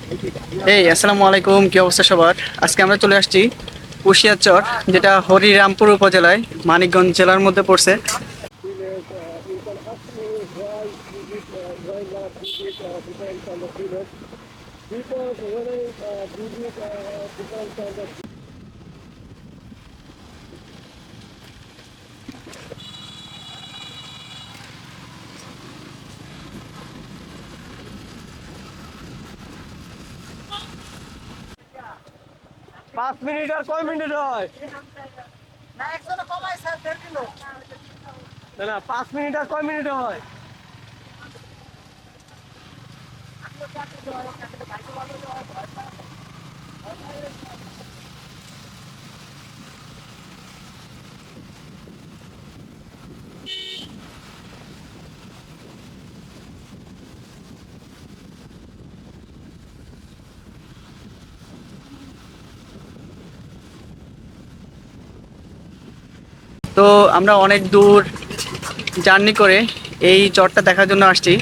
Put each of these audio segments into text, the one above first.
আসসালামু আলাইকুম, কি অবস্থা সবার? আজকে আমরা চলে আসছি কুশিয়াচর, যেটা হরিরামপুর উপজেলায় মানিকগঞ্জ জেলার মধ্যে পড়ছে। পাঁচ মিনিট আর কয় মিনিট হয়? না না, 5 মিনিট আর কয় মিনিট হয়? তো আমরা অনেক দূর জার্নি করে এই চরটা দেখার জন্য আসছি।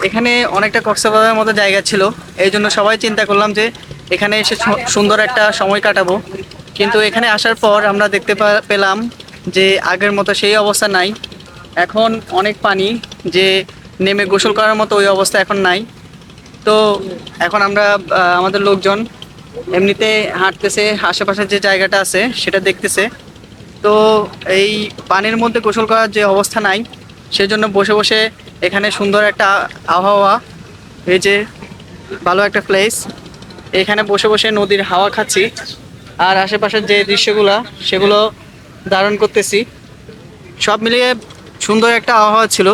এখানে অনেকটা কক্সবাজারের মতো জায়গা ছিল, এই জন্য সবাই চিন্তা করলাম যে এখানে এসে সুন্দর একটা সময় কাটাবো। কিন্তু এখানে আসার পর আমরা দেখতে পেলাম যে আগের মতো সেই অবস্থা নাই। এখন অনেক পানি, যে নেমে গোসল করার মতো ওই অবস্থা এখন নাই। তো এখন আমরা আমাদের লোকজন এমনিতে হাঁটতেছে, আশেপাশের যে জায়গাটা আছে সেটা দেখতেছে। তো এই পানির মধ্যে গোসল করার যে অবস্থা নাই, সেজন্য বসে বসে এখানে সুন্দর একটা আবহাওয়া, এই যে ভালো একটা প্লেস, এখানে বসে বসে নদীর হাওয়া খাচ্ছি আর আশেপাশের যে দৃশ্যগুলো সেগুলো ধারণ করতেছি। সব মিলিয়ে সুন্দর একটা আবহাওয়া ছিল।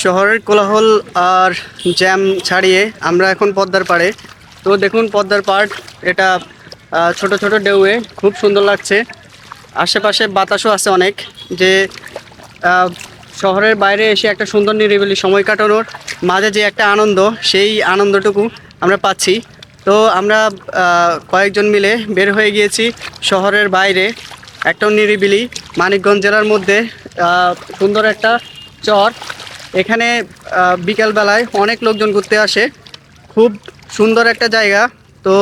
শহরের কোলাহল আর জ্যাম ছাড়িয়ে আমরা এখন পদ্মার পাড়ে। তো দেখুন পদ্মার পাড়, এটা ছোট ছোট ঢেউয়ে খুব সুন্দর লাগছে। আশেপাশে বাতাসও আছে অনেক, যে শহরের বাইরে এসে একটা সুন্দর নিরিবিলি সময় কাটানোর মাঝে যে একটা আনন্দ, সেই আনন্দটুকু আমরা পাচ্ছি। তো আমরা কয়েকজন মিলে বের হয়ে গিয়েছি শহরের বাইরে, একটা নিরিবিলি মানিকগঞ্জ জেলার মধ্যে সুন্দর একটা চর। এখানে বিকেলবেলায় অনেক লোকজন ঘুরতে আসে, খুব সুন্দর একটা জায়গা। তো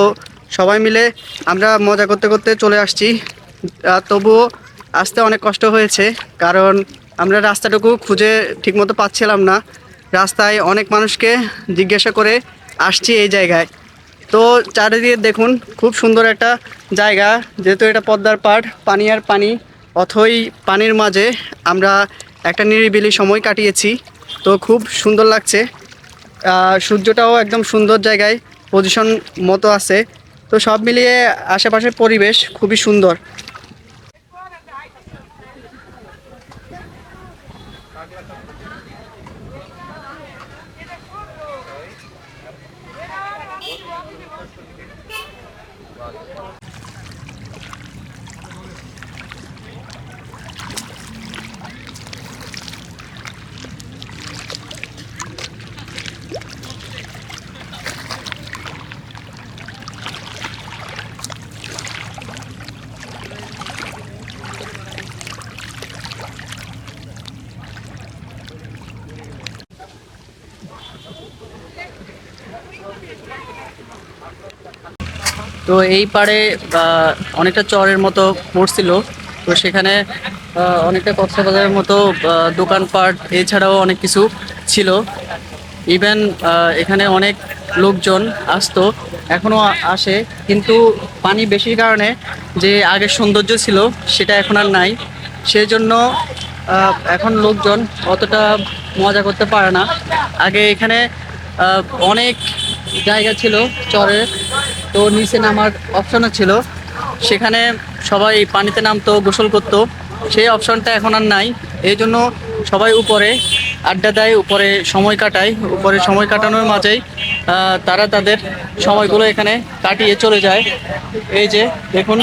সবাই মিলে আমরা মজা করতে করতে চলে আসছি। তবুও আসতে অনেক কষ্ট হয়েছে, কারণ আমরা রাস্তাটুকু খুঁজে ঠিকমতো পাচ্ছিলাম না। রাস্তায় অনেক মানুষকে জিজ্ঞাসা করে আসছি এই জায়গায়। তো চারিদিকে দেখুন, খুব সুন্দর একটা জায়গা, যেহেতু এটা পদ্মার পাড়, পানি আর পানি, অথই পানির মাঝে আমরা একটা নিরিবিলি সময় কাটিয়েছি। তো খুব সুন্দর লাগছে। সূর্যটাও একদম সুন্দর জায়গায় পজিশন মতো আছে। তো সব মিলিয়ে আশেপাশের পরিবেশ খুবই সুন্দর। তো এই পাড়ে অনেকটা চরের মতো পড়ছিল। তো সেখানে অনেকটা কক্সবাজারের মতো দোকানপাট এছাড়াও অনেক কিছু ছিল। ইভেন এখানে অনেক লোকজন আসতো, এখনও আসে, কিন্তু পানি বেশির কারণে যে আগের সৌন্দর্য ছিল সেটা এখন আর নাই। সেজন্য এখন লোকজন অতটা মজা করতে পারে না। আগে এখানে আহ, অনেক জায়গা ছিল চরে, তো নিচে নামার অপশনও ছিল, সেখানে সবাই পানিতে নামতো, গোসল করতো। সেই অপশনটা এখন আর নাই, এই জন্য সবাই উপরে আড্ডা দেয়, উপরে সময় কাটায়। উপরে সময় কাটানোর মাঝেই তারা তাদের সময়গুলো এখানে কাটিয়ে চলে যায়। এই যে দেখুন